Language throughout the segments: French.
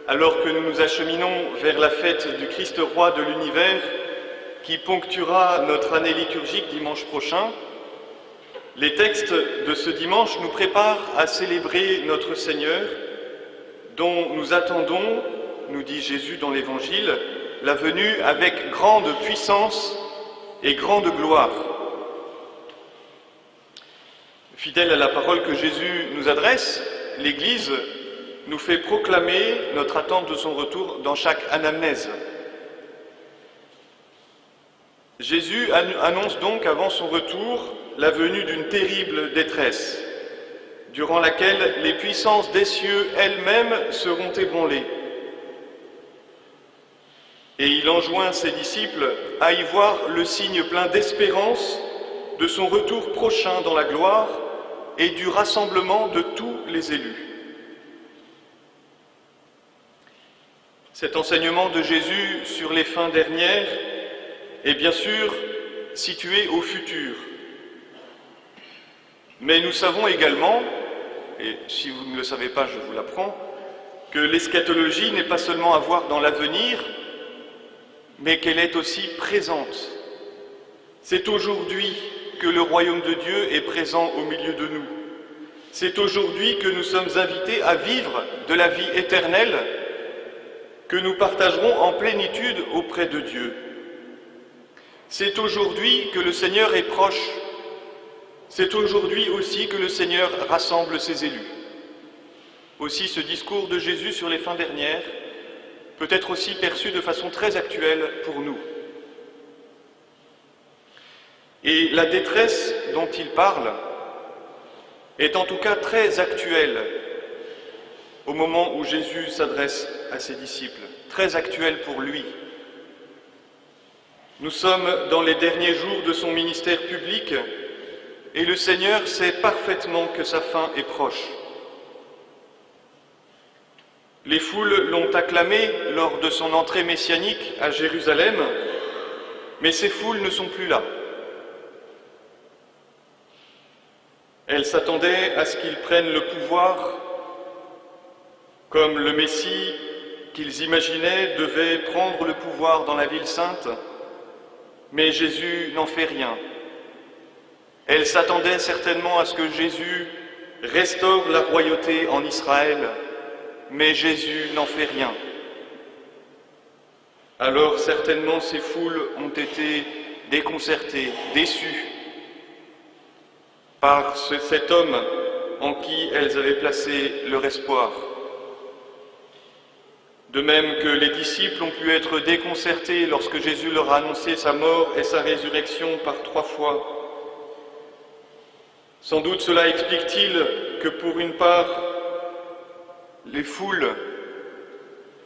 Alors que nous nous acheminons vers la fête du Christ roi de l'univers, qui ponctuera notre année liturgique dimanche prochain, les textes de ce dimanche nous préparent à célébrer notre Seigneur, dont nous attendons, nous dit Jésus dans l'Évangile, la venue avec grande puissance et grande gloire. Fidèle à la parole que Jésus nous adresse, l'Église nous fait proclamer notre attente de son retour dans chaque anamnèse. Jésus annonce donc avant son retour la venue d'une terrible détresse, durant laquelle les puissances des cieux elles-mêmes seront ébranlées. Et il enjoint ses disciples à y voir le signe plein d'espérance de son retour prochain dans la gloire et du rassemblement de tous les élus. Cet enseignement de Jésus sur les fins dernières est bien sûr situé au futur. Mais nous savons également, et si vous ne le savez pas, je vous l'apprends, que l'eschatologie n'est pas seulement à voir dans l'avenir, mais qu'elle est aussi présente. C'est aujourd'hui que le royaume de Dieu est présent au milieu de nous. C'est aujourd'hui que nous sommes invités à vivre de la vie éternelle que nous partagerons en plénitude auprès de Dieu. C'est aujourd'hui que le Seigneur est proche. C'est aujourd'hui aussi que le Seigneur rassemble ses élus. Aussi, ce discours de Jésus sur les fins dernières peut être aussi perçu de façon très actuelle pour nous. Et la détresse dont il parle est en tout cas très actuelle au moment où Jésus s'adresse à ses disciples, très actuelle pour lui. Nous sommes dans les derniers jours de son ministère public et le Seigneur sait parfaitement que sa fin est proche. Les foules l'ont acclamé lors de son entrée messianique à Jérusalem, mais ces foules ne sont plus là. Elles s'attendaient à ce qu'il prenne le pouvoir comme le Messie qu'ils imaginaient devait prendre le pouvoir dans la ville sainte, mais Jésus n'en fait rien. Elles s'attendaient certainement à ce que Jésus restaure la royauté en Israël, mais Jésus n'en fait rien. Alors certainement ces foules ont été déconcertées, déçues par cet homme en qui elles avaient placé leur espoir. De même que les disciples ont pu être déconcertés lorsque Jésus leur a annoncé sa mort et sa résurrection par 3 fois. Sans doute cela explique-t-il que pour une part, les foules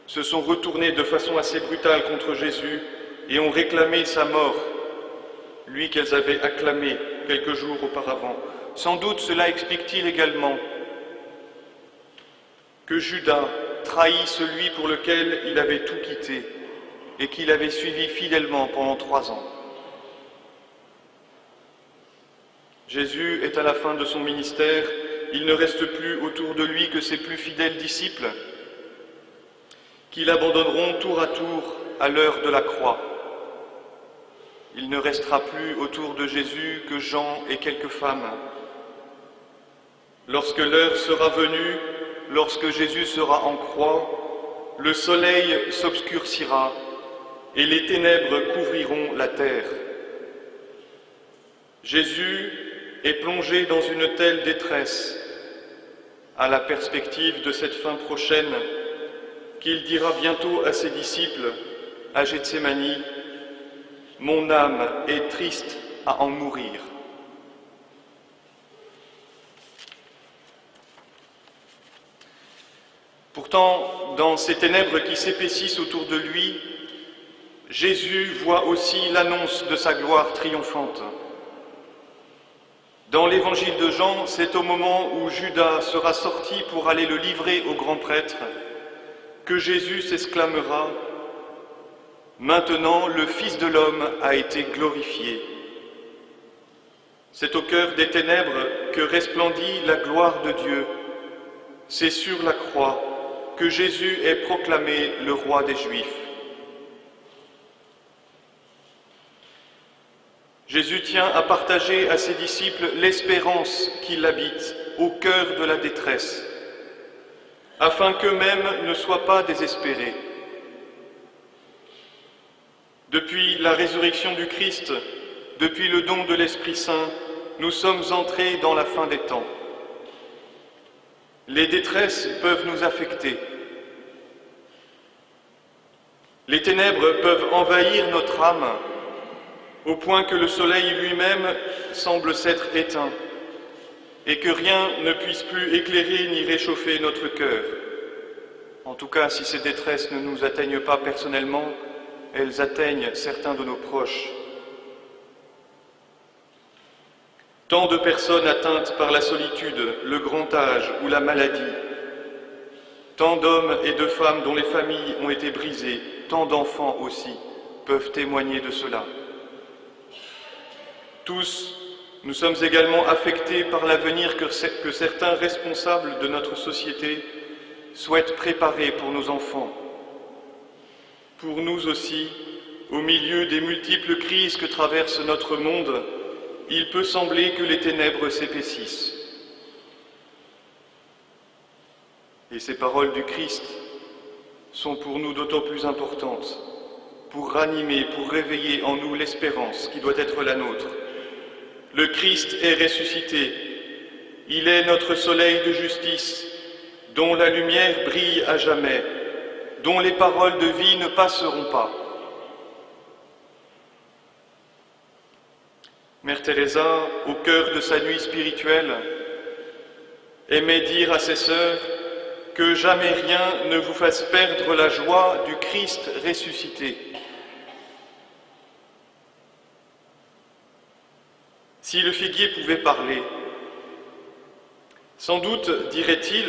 se sont retournées de façon assez brutale contre Jésus et ont réclamé sa mort, lui qu'elles avaient acclamé quelques jours auparavant. Sans doute cela explique-t-il également que Judas trahit celui pour lequel il avait tout quitté et qu'il avait suivi fidèlement pendant 3 ans. Jésus est à la fin de son ministère, il ne reste plus autour de lui que ses plus fidèles disciples qui l'abandonneront tour à tour à l'heure de la croix. Il ne restera plus autour de Jésus que Jean et quelques femmes. Lorsque l'heure sera venue, lorsque Jésus sera en croix, le soleil s'obscurcira et les ténèbres couvriront la terre. Jésus est plongé dans une telle détresse à la perspective de cette fin prochaine qu'il dira bientôt à ses disciples à Gethsémani « Mon âme est triste à en mourir ». Pourtant, dans ces ténèbres qui s'épaississent autour de lui, Jésus voit aussi l'annonce de sa gloire triomphante. Dans l'évangile de Jean, c'est au moment où Judas sera sorti pour aller le livrer au grand prêtre que Jésus s'exclamera « Maintenant, le Fils de l'homme a été glorifié ». C'est au cœur des ténèbres que resplendit la gloire de Dieu. C'est sur la croix que Jésus est proclamé le roi des Juifs. Jésus tient à partager à ses disciples l'espérance qui l'habite au cœur de la détresse, afin qu'eux-mêmes ne soient pas désespérés. Depuis la résurrection du Christ, depuis le don de l'Esprit Saint, nous sommes entrés dans la fin des temps. Les détresses peuvent nous affecter. Les ténèbres peuvent envahir notre âme, au point que le soleil lui-même semble s'être éteint, et que rien ne puisse plus éclairer ni réchauffer notre cœur. En tout cas, si ces détresses ne nous atteignent pas personnellement, elles atteignent certains de nos proches. Tant de personnes atteintes par la solitude, le grand âge ou la maladie, tant d'hommes et de femmes dont les familles ont été brisées, tant d'enfants aussi, peuvent témoigner de cela. Tous, nous sommes également affectés par l'avenir que certains responsables de notre société souhaitent préparer pour nos enfants. Pour nous aussi, au milieu des multiples crises que traverse notre monde, il peut sembler que les ténèbres s'épaississent. Et ces paroles du Christ sont pour nous d'autant plus importantes, pour ranimer, pour réveiller en nous l'espérance qui doit être la nôtre. Le Christ est ressuscité, il est notre soleil de justice, dont la lumière brille à jamais, dont les paroles de vie ne passeront pas. Mère Teresa, au cœur de sa nuit spirituelle, aimait dire à ses sœurs que jamais rien ne vous fasse perdre la joie du Christ ressuscité. Si le figuier pouvait parler, sans doute dirait-il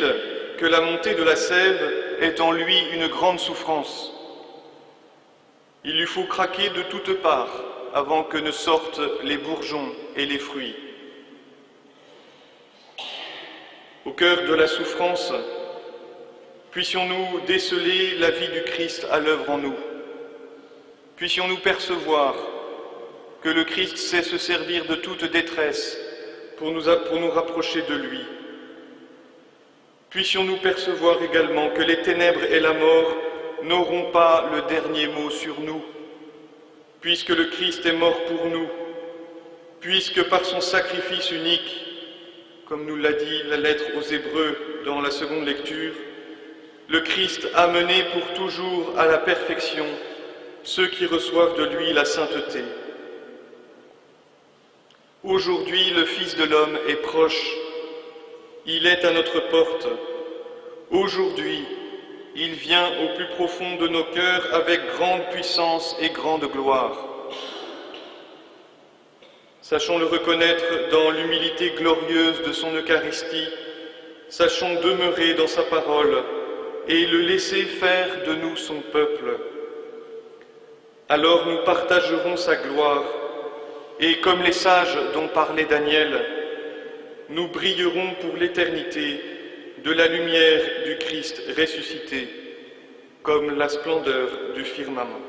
que la montée de la sève est en lui une grande souffrance. Il lui faut craquer de toutes parts avant que ne sortent les bourgeons et les fruits. Au cœur de la souffrance, puissions-nous déceler la vie du Christ à l'œuvre en nous. Puissions-nous percevoir que le Christ sait se servir de toute détresse pour nous rapprocher de lui. Puissions-nous percevoir également que les ténèbres et la mort n'auront pas le dernier mot sur nous, puisque le Christ est mort pour nous, puisque par son sacrifice unique, comme nous l'a dit la lettre aux Hébreux dans la seconde lecture, le Christ a mené pour toujours à la perfection ceux qui reçoivent de lui la sainteté. Aujourd'hui, le Fils de l'homme est proche, il est à notre porte. Aujourd'hui, il vient au plus profond de nos cœurs avec grande puissance et grande gloire. Sachons le reconnaître dans l'humilité glorieuse de son Eucharistie, sachons demeurer dans sa parole et le laisser faire de nous son peuple. Alors nous partagerons sa gloire et comme les sages dont parlait Daniel, nous brillerons pour l'éternité de la lumière du Christ ressuscité, comme la splendeur du firmament.